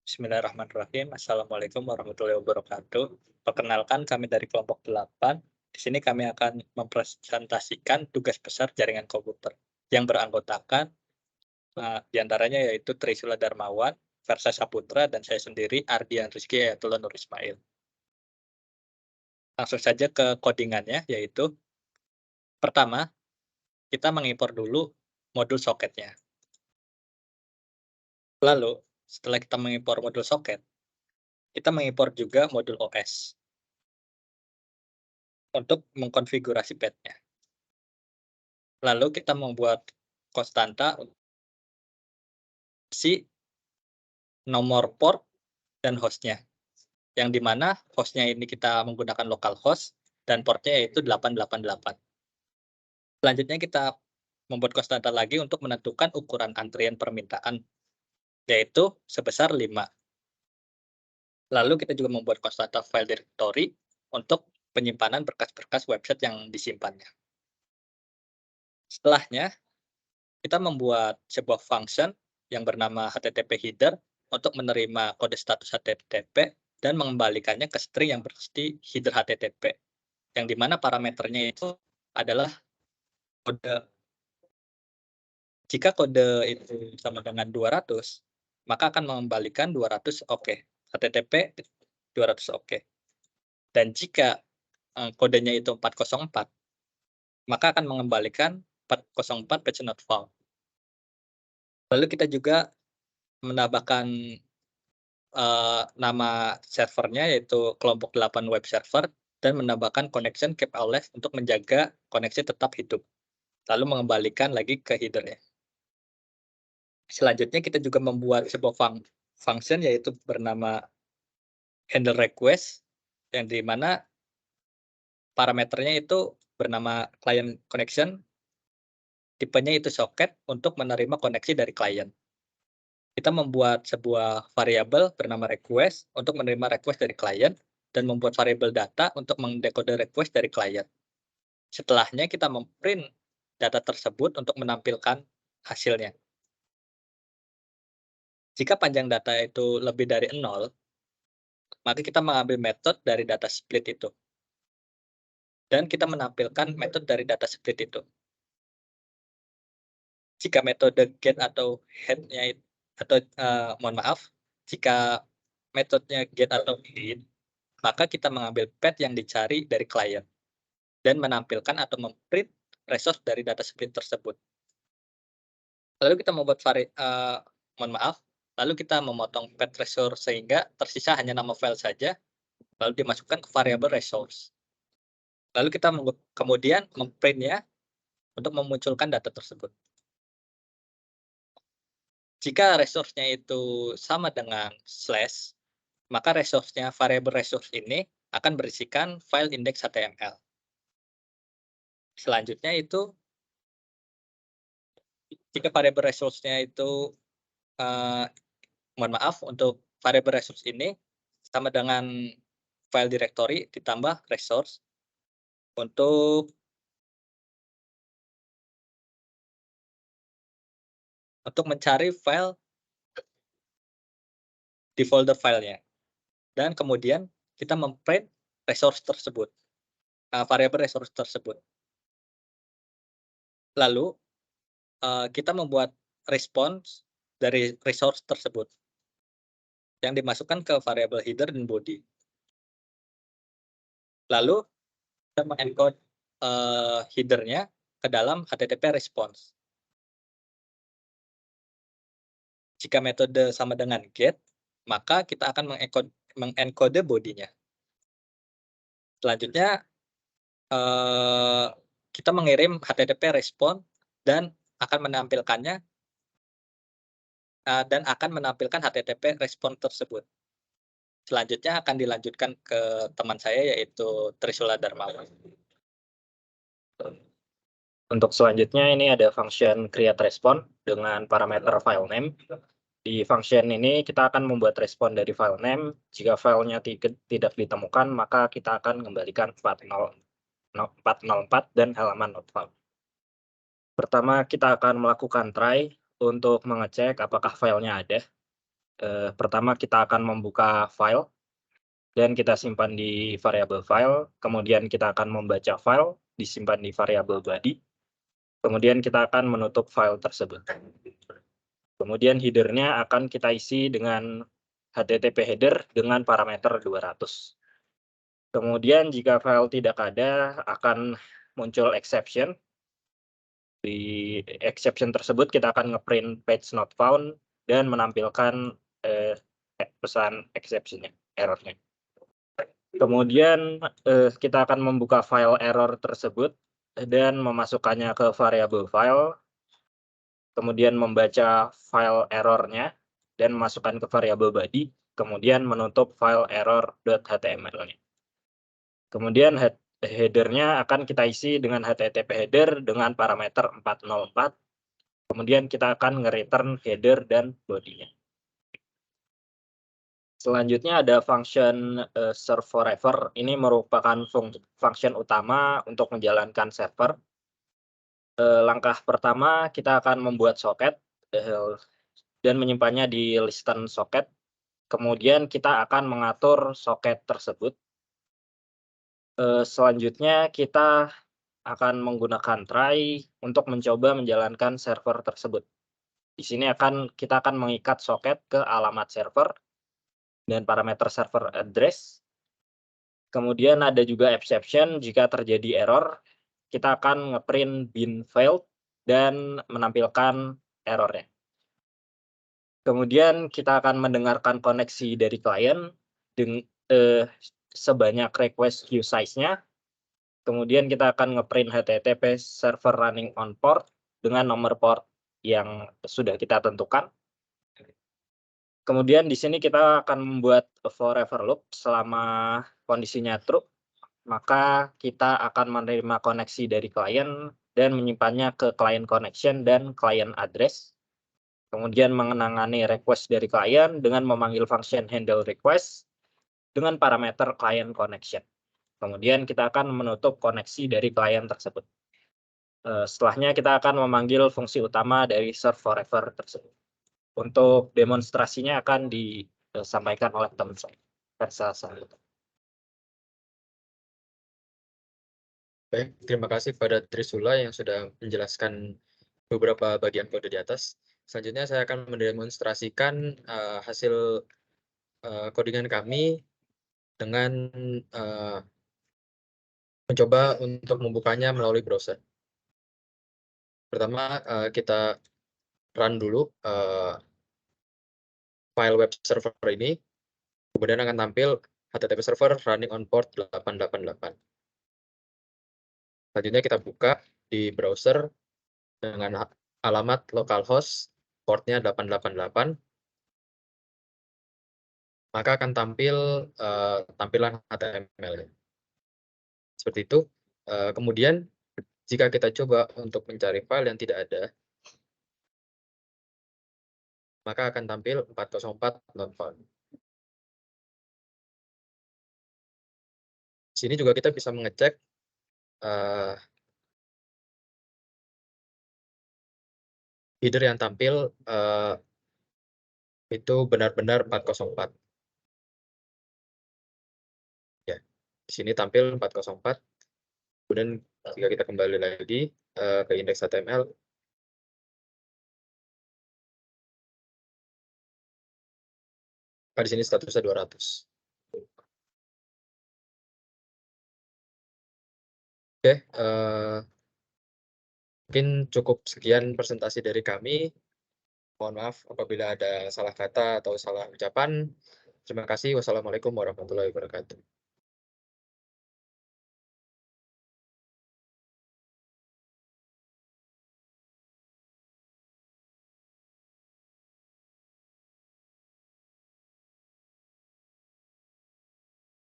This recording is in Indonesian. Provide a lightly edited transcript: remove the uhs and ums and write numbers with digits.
Bismillahirrahmanirrahim. Assalamualaikum warahmatullahi wabarakatuh. Perkenalkan kami dari kelompok 8. Di sini kami akan mempresentasikan tugas besar jaringan komputer yang beranggotakan di antaranya yaitu Trisula Darmawan, Versa Saputra, dan saya sendiri Ardian Rizky Ayatullah Nur Ismail. Langsung saja ke codingannya, yaitu pertama, kita mengimpor dulu modul soketnya. Lalu, setelah kita mengimpor modul soket, kita mengimpor juga modul OS untuk mengkonfigurasi pad-nya. Lalu kita membuat konstanta si nomor port dan host-nya, yang di mana host-nya ini kita menggunakan localhost dan port-nya yaitu 888. Selanjutnya kita membuat konstanta lagi untuk menentukan ukuran antrian permintaan, yaitu sebesar 5. Lalu kita juga membuat konstanta file directory untuk penyimpanan berkas-berkas website yang disimpannya. Setelahnya, kita membuat sebuah function yang bernama HTTP header untuk menerima kode status HTTP dan mengembalikannya ke string yang berisi header HTTP, yang dimana parameternya itu adalah kode. Jika kode itu sama dengan 200, maka akan mengembalikan 200 oke, HTTP 200 oke. Dan jika kodenya itu 404, maka akan mengembalikan 404 page not found. Lalu kita juga menambahkan nama servernya yaitu kelompok 8 web server dan menambahkan connection keep alive untuk menjaga koneksi tetap hidup. Lalu mengembalikan lagi ke header-nya. Selanjutnya kita juga membuat sebuah function yaitu bernama handle request yang di mana parameternya itu bernama client connection, tipenya itu socket untuk menerima koneksi dari klien. Kita membuat sebuah variabel bernama request untuk menerima request dari klien dan membuat variabel data untuk mendekode request dari klien. Setelahnya kita memprint data tersebut untuk menampilkan hasilnya. Jika panjang data itu lebih dari 0, maka kita mengambil metode dari data split itu. Dan kita menampilkan metode dari data split itu. Jika metode get atau head-nya jika metodenya get atau get, maka kita mengambil path yang dicari dari klien dan menampilkan atau memprint resource dari data split tersebut. Lalu kita membuat lalu kita memotong path resource sehingga tersisa hanya nama file saja, lalu dimasukkan ke variabel resource. Lalu kita kemudian memprint-nya untuk memunculkan data tersebut. Jika resource-nya itu sama dengan slash, maka resource-nya, variabel resource ini akan berisikan file index.html. Selanjutnya itu, jika variabel resource-nya itu, untuk variabel resource ini sama dengan file directory ditambah resource untuk mencari file di folder filenya. Dan kemudian kita memprint resource tersebut, variabel resource tersebut. Lalu kita membuat response dari resource tersebut yang dimasukkan ke variabel header dan body. Lalu kita mengencode header-nya ke dalam HTTP response. Jika metode sama dengan get, maka kita akan mengencode body-nya. Selanjutnya kita mengirim HTTP response dan akan menampilkannya dan akan menampilkan HTTP respon tersebut. Selanjutnya akan dilanjutkan ke teman saya yaitu Trisula Darmawan. Untuk selanjutnya ini ada function create response dengan parameter file name. Di function ini kita akan membuat respon dari file name. Jika filenya tidak ditemukan, maka kita akan mengembalikan 404 dan halaman not found. Pertama kita akan melakukan try untuk mengecek apakah filenya ada. Pertama kita akan membuka file dan kita simpan di variabel file, kemudian kita akan membaca file, disimpan di variabel body, kemudian kita akan menutup file tersebut. Kemudian header-nya akan kita isi dengan HTTP header dengan parameter 200. Kemudian jika file tidak ada, akan muncul exception. Di exception tersebut kita akan ngeprint page not found dan menampilkan pesan exception-nya, error-nya. Kemudian kita akan membuka file error tersebut dan memasukkannya ke variabel file, kemudian membaca file error-nya dan memasukkan ke variabel body, kemudian menutup file error.html-nya. Kemudian header-nya akan kita isi dengan HTTP header dengan parameter 404. Kemudian kita akan nge-return header dan body-nya. Selanjutnya ada function serve forever. Ini merupakan function utama untuk menjalankan server. Langkah pertama kita akan membuat soket dan menyimpannya di listen socket. Kemudian kita akan mengatur soket tersebut. Selanjutnya kita akan menggunakan try untuk mencoba menjalankan server tersebut. Di sini kita akan mengikat soket ke alamat server dan parameter server address. Kemudian ada juga exception jika terjadi error, kita akan ngeprint bin failed dan menampilkan errornya. Kemudian kita akan mendengarkan koneksi dari klien sebanyak request queue size-nya. Kemudian kita akan ngeprint HTTP server running on port dengan nomor port yang sudah kita tentukan. Kemudian di sini kita akan membuat forever loop selama kondisinya true, maka kita akan menerima koneksi dari klien dan menyimpannya ke client connection dan client address. Kemudian mengenangani request dari klien dengan memanggil function handle request dengan parameter client connection. Kemudian kita akan menutup koneksi dari klien tersebut. Setelahnya kita akan memanggil fungsi utama dari serve forever tersebut. Untuk demonstrasinya akan disampaikan oleh teman saya, Versa Sahuta. Baik, terima kasih pada Trisula yang sudah menjelaskan beberapa bagian kode di atas. Selanjutnya saya akan mendemonstrasikan hasil codingan kami dengan mencoba untuk membukanya melalui browser. Pertama, kita run dulu file web server ini, kemudian akan tampil HTTP server running on port 888. Selanjutnya kita buka di browser dengan alamat localhost, portnya 888. Maka akan tampil tampilan HTML. Seperti itu. Kemudian, jika kita coba untuk mencari file yang tidak ada, maka akan tampil 404 not found. Di sini juga kita bisa mengecek header yang tampil itu benar-benar 404. Ya, di sini tampil 404. Kemudian jika kita kembali lagi ke indeks HTML, di sini statusnya 200. Oke, mungkin cukup sekian presentasi dari kami. Mohon maaf apabila ada salah kata atau salah ucapan. Terima kasih. Wassalamualaikum warahmatullahi wabarakatuh.